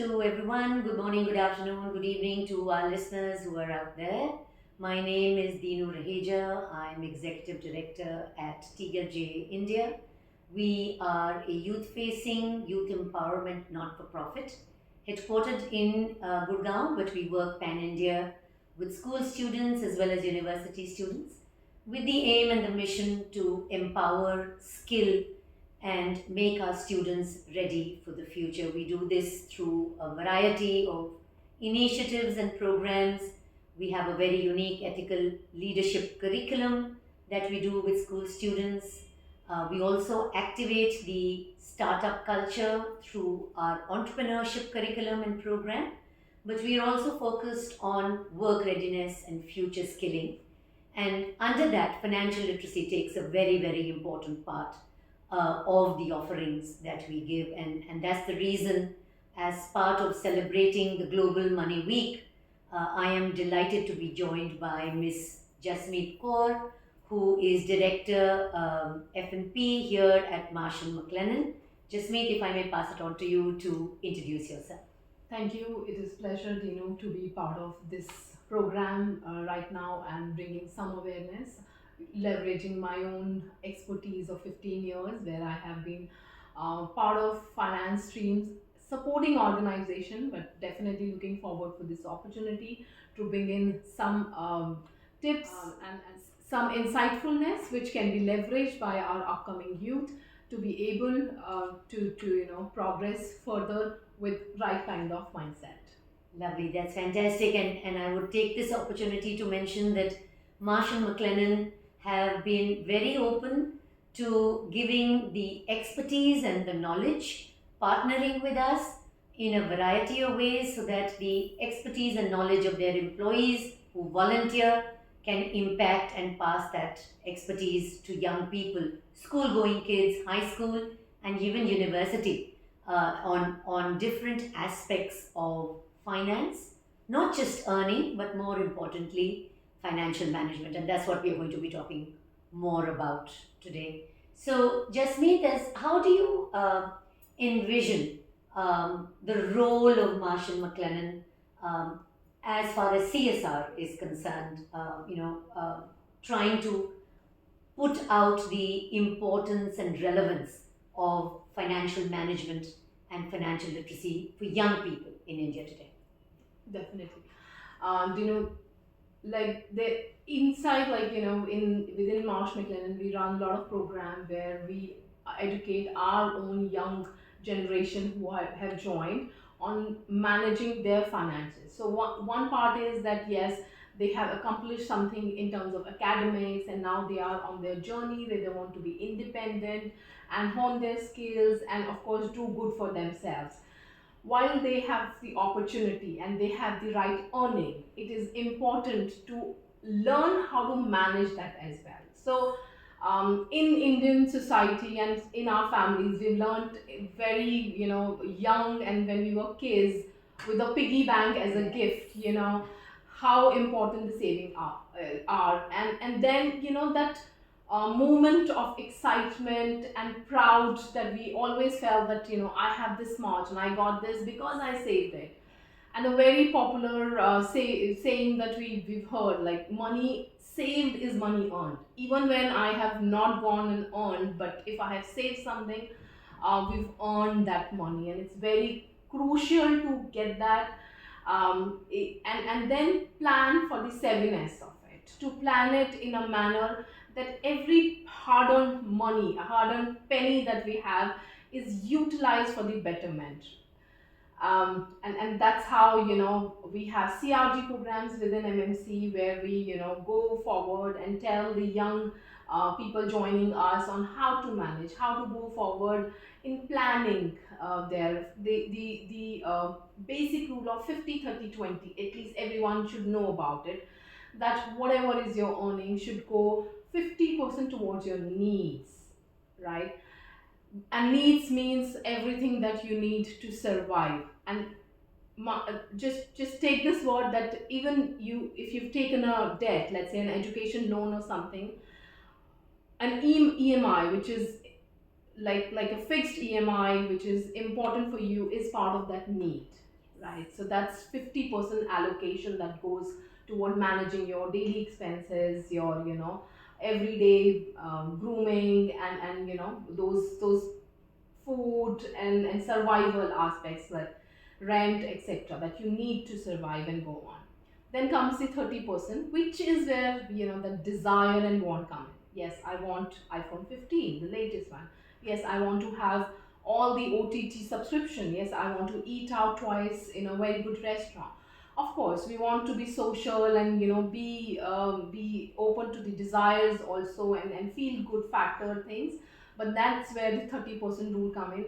to everyone. Good morning, good afternoon, good evening to our listeners who are out there. My name is Deenu Raheja. I'm Executive Director at tGELF India. We are a youth-facing, youth empowerment not-for-profit headquartered in Gurgaon, but we work pan-India with school students as well as university students with the aim and the mission to empower, skill, and make our students ready for the future. We do this through a variety of initiatives and programs. We have a very unique ethical leadership curriculum that we do with school students. We also activate the startup culture through our entrepreneurship curriculum and program, but we are also focused on work readiness and future skilling. And under that, financial literacy takes a very, very important part of the offerings that we give. And that's the reason, as part of celebrating the Global Money Week, I am delighted to be joined by Ms. Jasmeet Kaur, who is Director F&P here at Marsh McLennan. Jasmeet, if I may pass it on to you to introduce yourself. Thank you. It is a pleasure, Dino, to be part of this program right now and bringing some awareness, leveraging my own expertise of 15 years where I have been part of finance streams, supporting organization, but definitely looking forward for this opportunity to bring in some tips and some insightfulness which can be leveraged by our upcoming youth to be able to progress further with right kind of mindset. Lovely, that's fantastic. And I would take this opportunity to mention that Marsh and McLennan have been very open to giving the expertise and the knowledge, partnering with us in a variety of ways so that the expertise and knowledge of their employees who volunteer can impact and pass that expertise to young people, school going kids, high school, and even university on different aspects of finance, not just earning, but more importantly, financial management. And that's what we're going to be talking more about today. So, Jasmeet, how do you envision the role of Marsh and McLennan as far as CSR is concerned? Trying to put out the importance and relevance of financial management and financial literacy for young people in India today. Definitely. You know, like the inside, like in within Marsh McLennan, we run a lot of program where we educate our own young generation who have joined on managing their finances. So one part is that yes, they have accomplished something in terms of academics, and now they are on their journey where they want to be independent and hone their skills, and of course do good for themselves. While they have the opportunity and they have the right earning, it is important to learn how to manage that as well. So in Indian society and in our families, we learned very young, and when we were kids, with a piggy bank as a gift, how important the saving are. And then that moment of excitement and proud that we always felt that I have this much and I got this because I saved it. And a very popular saying that we've heard, like, money saved is money earned. Even when I have not gone and earned, but if I have saved something, we've earned that money, and it's very crucial to get that, and then plan for the savviness of it, to plan it in a manner that every hard-earned money, a hard-earned penny that we have, is utilized for the betterment. And that's how we have CRG programs within MMC where we go forward and tell the young people joining us on how to manage, how to go forward in planning the basic rule of 50-30-20. At least everyone should know about it, that whatever is your earning should go 50% towards your needs, right? And needs means everything that you need to survive. And just take this word, that even if you've taken a debt, let's say an education loan or something, an EMI, which is like a fixed EMI, which is important for you, is part of that need, right? So that's 50% allocation that goes toward managing your daily expenses, your everyday grooming, and those food and survival aspects like rent, etc., that you need to survive and go on. Then comes the 30%, which is where the desire and want come in. Yes, I want iPhone 15, the latest one. Yes, I want to have all the OTT subscription. Yes, I want to eat out twice in a very good restaurant. Of course, we want to be social and be open to the desires also, and feel good factor things. But that's where the 30% rule come in.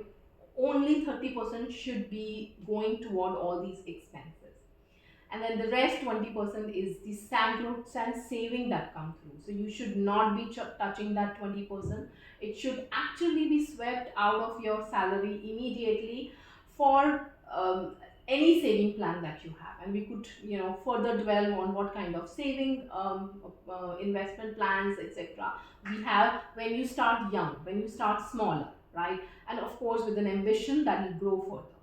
Only 30% should be going toward all these expenses, and then the rest 20% is the samples and saving that come through. So you should not be touching that 20%. It should actually be swept out of your salary immediately for any saving plan that you have. And we could further dwell on what kind of saving investment plans, etc., we have when you start young, when you start smaller, right? And of course with an ambition that will grow further.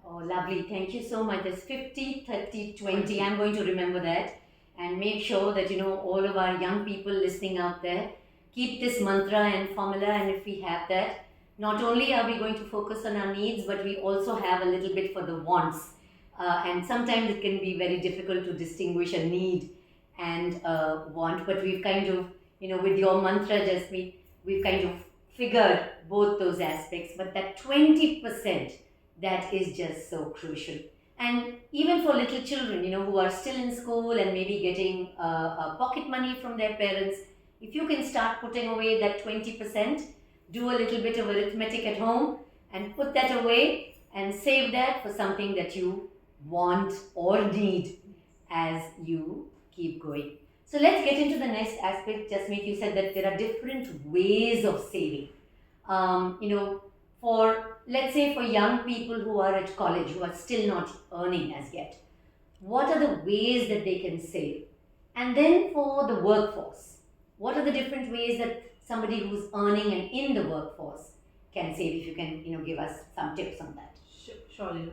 Oh, lovely. Thank you so much. That's 50, 30, 20. I'm going to remember that and make sure that, all of our young people listening out there keep this mantra and formula. And if we have that, not only are we going to focus on our needs, but we also have a little bit for the wants. And sometimes it can be very difficult to distinguish a need and want, but we've kind of, with your mantra, Jasmeet, we've kind of figured both those aspects. But that 20%, that is just so crucial. And even for little children, who are still in school and maybe getting pocket money from their parents, if you can start putting away that 20%, do a little bit of arithmetic at home and put that away and save that for something that you want or need as you keep going. So let's get into the next aspect. Jasmeet, you said that there are different ways of saving. For, let's say, for young people who are at college, who are still not earning as yet, what are the ways that they can save? And then for the workforce, what are the different ways that somebody who's earning and in the workforce can save? If you can, give us some tips on that. Surely.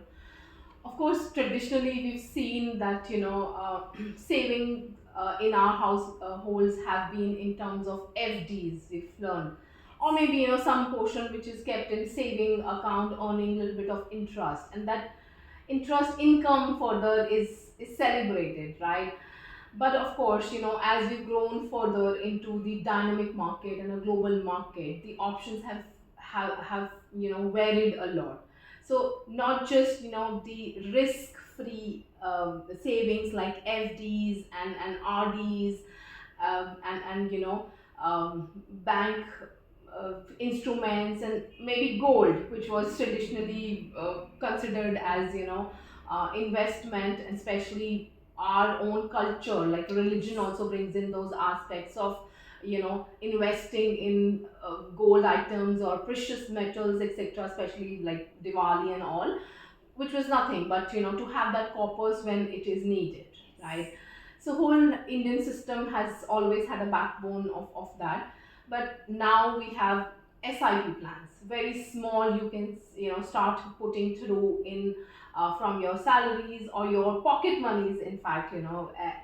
Of course, traditionally we've seen that saving in our households have been in terms of FDs. We've learned, or maybe some portion which is kept in saving account, earning a little bit of interest, and that interest income further is celebrated, right? But of course, as we've grown further into the dynamic market and a global market, the options have varied a lot. So not just the risk free savings like FDs and RDs, and bank instruments, and maybe gold, which was traditionally considered as investment, and especially our own culture, like religion also brings in those aspects of investing in gold items or precious metals, etc., especially like Diwali and all, which was nothing but to have that coppers when it is needed, right? So whole Indian system has always had a backbone of that. But now we have SIP plans, very small. You can start putting through in from your salaries or your pocket monies, in fact,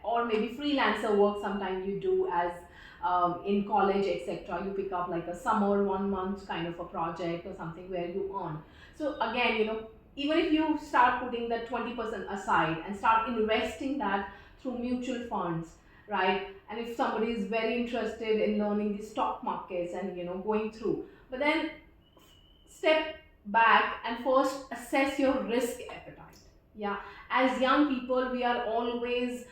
or maybe freelancer work sometimes you do as in college, etc. You pick up like a summer 1 month kind of a project or something where you earn. So again, even if you start putting that 20% aside and start investing that through mutual funds, right? And if somebody is very interested in learning the stock markets and going through, but then step back and first assess your risk appetite. Yeah, as young people we are always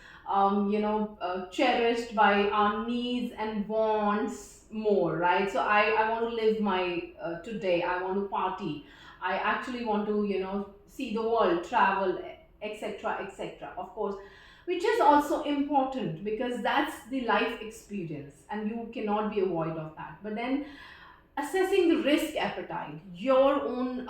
cherished by our needs and wants more, right? So I want to live my today, I want to party, I actually want to see the world, travel, etc., etc., of course, which is also important because that's the life experience and you cannot be avoid of that. But then assessing the risk appetite, your own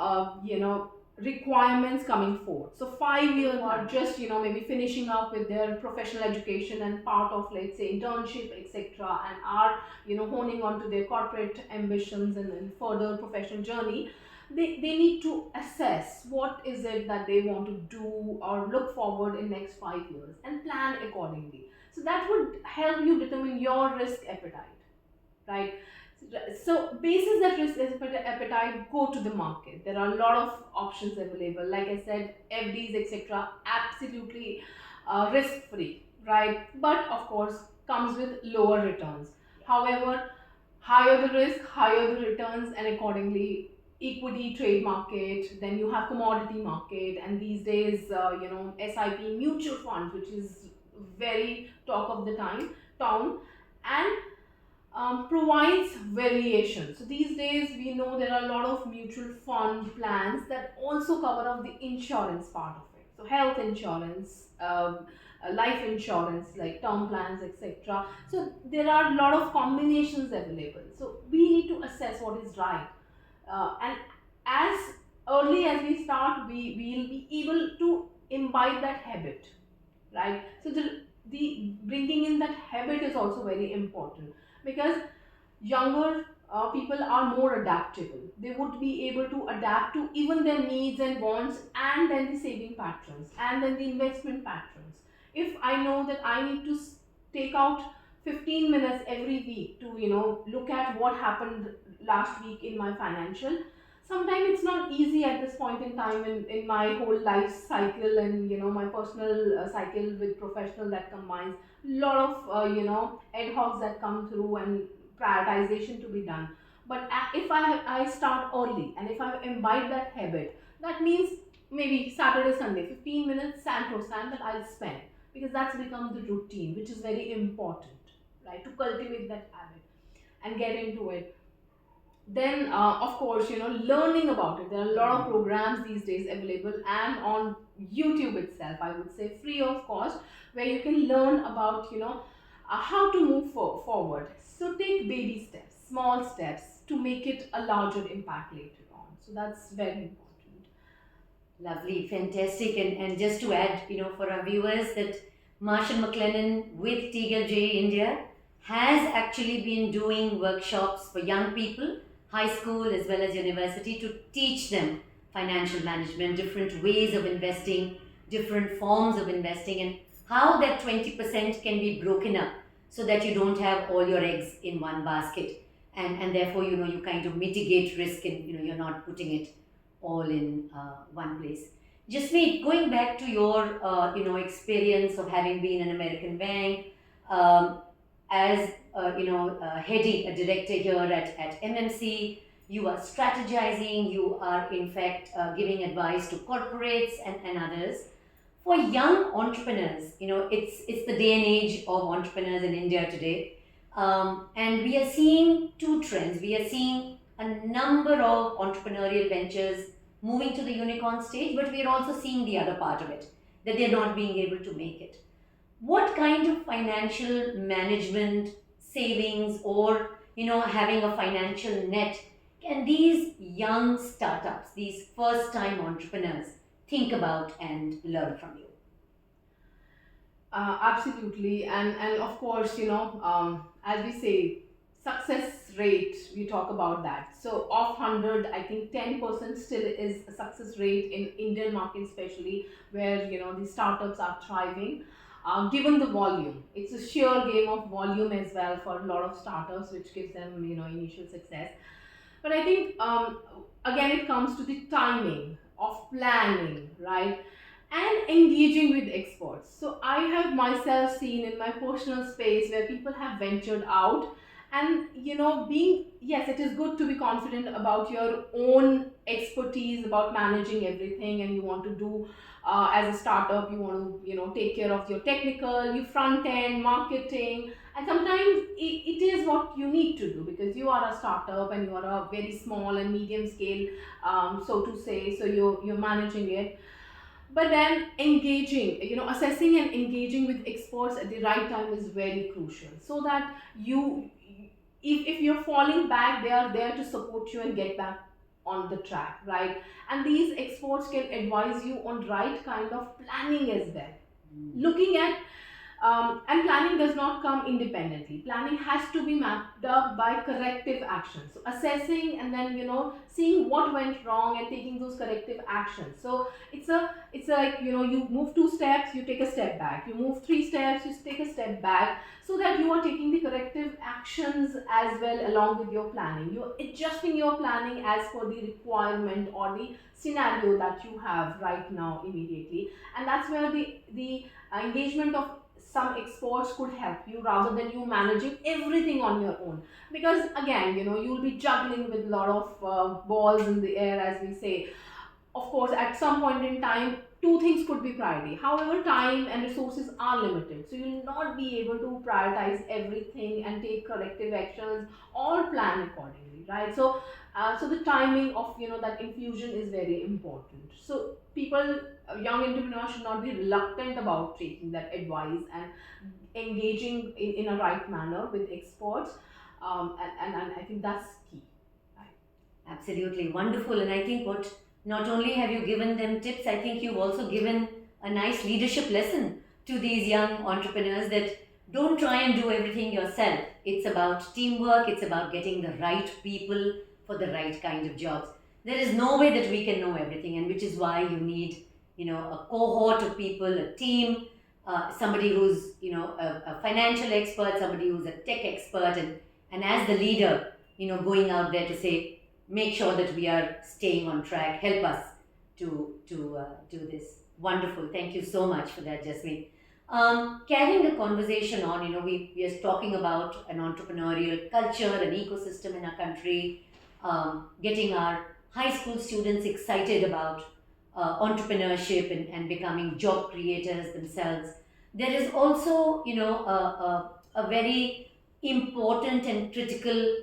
requirements coming forth. So 5 years are just maybe finishing up with their professional education and part of, let's say, internship, etc., and are honing on to their corporate ambitions and further professional journey. they need to assess what is it that they want to do or look forward in next 5 years and plan accordingly. So that would help you determine your risk appetite, right? So basis that risk appetite, go to the market. There are a lot of options available. Like I said, FDs, etc., absolutely risk free, right? But of course, comes with lower returns. However, higher the risk, higher the returns, and accordingly, equity trade market. Then you have commodity market, and these days, SIP mutual funds, which is very talk of the town, and provides variation. So these days we know there are a lot of mutual fund plans that also cover up the insurance part of it. So health insurance, life insurance like term plans, etc. So there are a lot of combinations available. So we need to assess what is right, and as early as we start, we will be able to imbibe that habit, right? So the bringing in that habit is also very important, because younger people are more adaptable. They would be able to adapt to even their needs and wants, and then the saving patterns, and then the investment patterns. If I know that I need to take out 15 minutes every week to look at what happened last week in my financial, sometimes it's not easy at this point in time in my whole life cycle, and my personal cycle with professional, that combines a lot of ad hocs that come through and prioritization to be done. But if I start early, and if I imbibe that habit, that means maybe Saturday, Sunday, 15 minutes sand that I'll spend, because that's become the routine, which is very important, right? To cultivate that habit and get into it. Then of course, learning about it. There are a lot of programs these days available, and on YouTube itself, I would say free of cost, where you can learn about how to move forward. So take baby steps, small steps, to make it a larger impact later on. So that's very important. Lovely, fantastic. And just to add, for our viewers, that Marsh McLennan with tGELF India has actually been doing workshops for young people, high school as well as university, to teach them financial management, different ways of investing, different forms of investing, and how that 20% can be broken up so that you don't have all your eggs in one basket. And therefore, you kind of mitigate risk, and, you're not putting it all in one place. Jasmeet, going back to your experience of having been an American bank, um, as heading a director here at MMC, you are strategizing, you are in fact giving advice to corporates and others. For young entrepreneurs, it's the day and age of entrepreneurs in India today. And we are seeing two trends. We are seeing a number of entrepreneurial ventures moving to the unicorn stage, but we are also seeing the other part of it, that they're not being able to make it. What kind of financial management, savings, or having a financial net can these young startups, these first time entrepreneurs, think about and learn from you? Absolutely, and of course, as we say, success rate. We talk about that. So of 100, I think 10% still is a success rate in Indian market, especially where the startups are thriving. Given the volume, it's a sheer game of volume as well for a lot of startups, which gives them initial success. But I think again it comes to the timing of planning, right? And engaging with experts. So I have myself seen in my personal space where people have ventured out, and being, yes, it is good to be confident about your own expertise about managing everything, and you want to do as a startup, you want to take care of your technical, your front end marketing, and sometimes it is what you need to do, because you are a startup and you are a very small and medium scale, so to say, so you're managing it. But then engaging, assessing and engaging with experts at the right time is very crucial, so that if you're falling back, they are there to support you and get back on the track, right? And these experts can advise you on right kind of planning as well, looking at And planning does not come independently. Planning has to be mapped up by corrective actions. So assessing and then seeing what went wrong and taking those corrective actions. So it's like you move 2 steps, you take a step back. You move 3 steps, you take a step back, so that you are taking the corrective actions as well along with your planning. You're adjusting your planning as per the requirement or the scenario that you have right now immediately, and that's where the engagement of some experts could help you rather than you managing everything on your own. Because again, you'll be juggling with a lot of balls in the air, as we say. Of course, at some point in time, two things could be priority. However, time and resources are limited, so you'll not be able to prioritize everything and take corrective actions or plan accordingly, right? So the timing of that infusion is very important. So people, young entrepreneurs should not be reluctant about taking that advice and engaging in a right manner with experts, and I think that's key. Right. Absolutely wonderful. And I think what not only have you given them tips, I think you've also given a nice leadership lesson to these young entrepreneurs that don't try and do everything yourself. It's about teamwork, it's about getting the right people for the right kind of jobs. There is no way that we can know everything, and which is why you need, a cohort of people, a team, somebody who's, a financial expert, somebody who's a tech expert, and as the leader, going out there to say, make sure that we are staying on track. Help us to do this. Wonderful. Thank you so much for that, Jasmine. Carrying the conversation on, we are talking about an entrepreneurial culture, an ecosystem in our country, getting our high school students excited about entrepreneurship and becoming job creators themselves. There is also, a very important and critical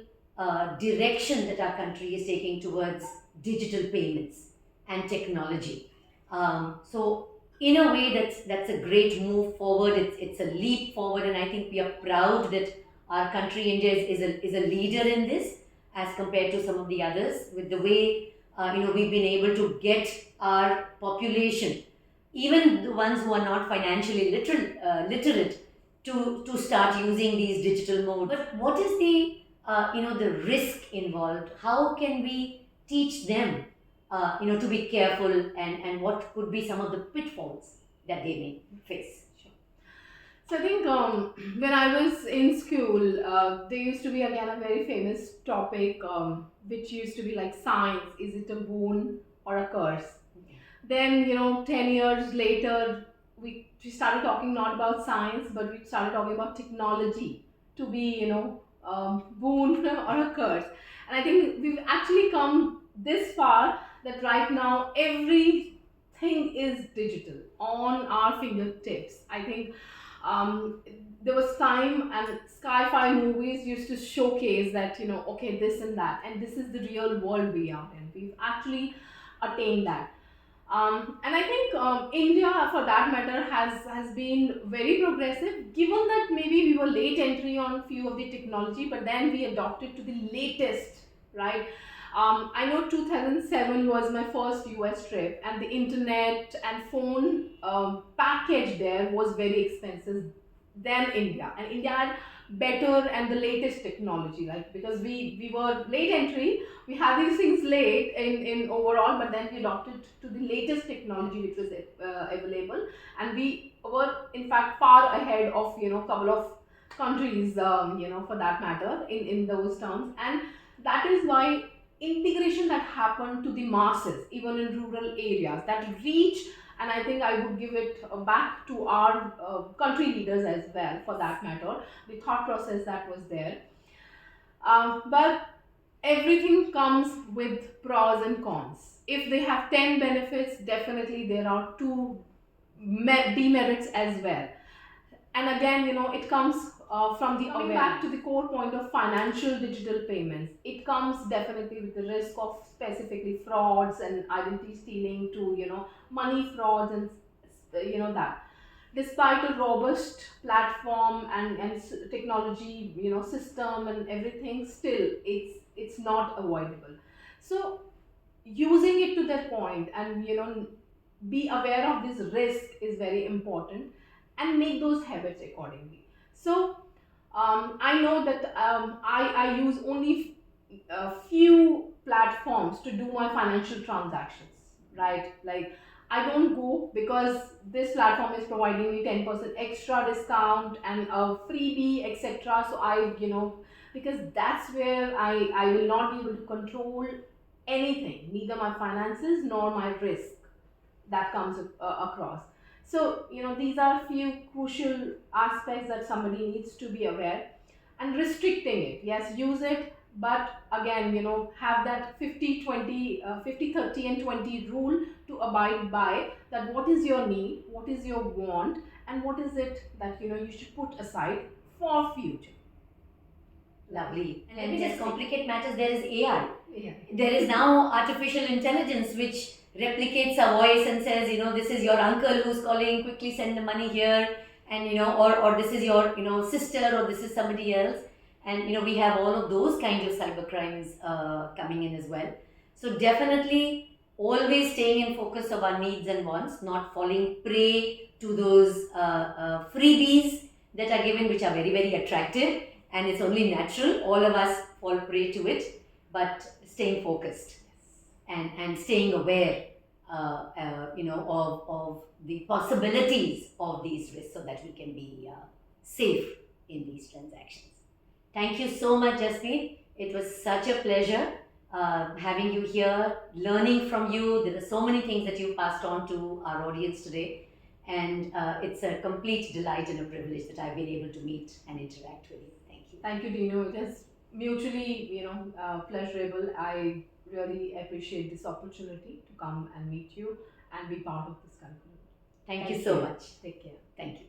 direction that our country is taking towards digital payments and technology. So, in a way, that's a great move forward. It's a leap forward, and I think we are proud that our country, India, is a leader in this as compared to some of the others. With the way we've been able to get our population, even the ones who are not financially literate, to start using these digital modes. But what is the risk involved? How can we teach them to be careful, and what could be some of the pitfalls that they may face? Sure. So I think when I was in school, there used to be again a very famous topic, which used to be like science. Is it a boon or a curse? Then 10 years later, we started talking not about science, but we started talking about technology to be boon or a curse. And I think we've actually come this far that right now everything is digital on our fingertips. I think there was time and sci-fi movies used to showcase that okay, this and that, and this is the real world we are in. We've actually attained that. And I think India, for that matter, has been very progressive. Given that maybe we were late entry on few of the technology, but then we adopted to the latest, right? I know 2007 was my first US trip, and the internet and phone package there was very expensive than India, and India had better and the latest technology, like because we were late entry, we had these things late in overall, but then we adopted to the latest technology which was available, and we were in fact far ahead of couple of countries, for that matter, in those terms. And that is why integration that happened to the masses, even in rural areas, that reach. And I think I would give it back to our country leaders as well, for that matter, the thought process that was there. But everything comes with pros and cons. If they have 10 benefits, definitely there are two demerits as well. And again, it comes from the coming back to the core point of financial digital payments. It comes definitely with the risk of specifically frauds and identity stealing to money frauds, and that. Despite a robust platform and technology system and everything, still it's not avoidable. So using it to that point and be aware of this risk is very important. and make those habits accordingly. So I know that I use only a few platforms to do my financial transactions, right? Like I don't go because this platform is providing me 10% extra discount and a freebie, etc. So because that's where I will not be able to control anything, neither my finances nor my risk that comes across. So these are few crucial aspects that somebody needs to be aware. And restricting it, yes, use it, but again, have that 50-20, 50-30 and 20 rule to abide by, that what is your need, what is your want, and what is it that you should put aside for future. Lovely. And let me just complicate matters. There is AI. Yeah. There is now artificial intelligence which replicates a voice and says, this is your uncle who's calling, quickly send the money here, and or this is your sister, or this is somebody else, and we have all of those kinds of cyber crimes coming in as well. So definitely always staying in focus of our needs and wants, not falling prey to those freebies that are given, which are very, very attractive, and it's only natural. All of us fall prey to it, but staying focused and staying aware, of the possibilities of these risks, so that we can be safe in these transactions. Thank you so much, Jasmeet. It was such a pleasure having you here, learning from you. There are so many things that you passed on to our audience today, and it's a complete delight and a privilege that I've been able to meet and interact with you. Thank you. Thank you, Dino. It is mutually, pleasurable. I really appreciate this opportunity to come and meet you and be part of this curriculum. Thank you so much. Take care. Thank you.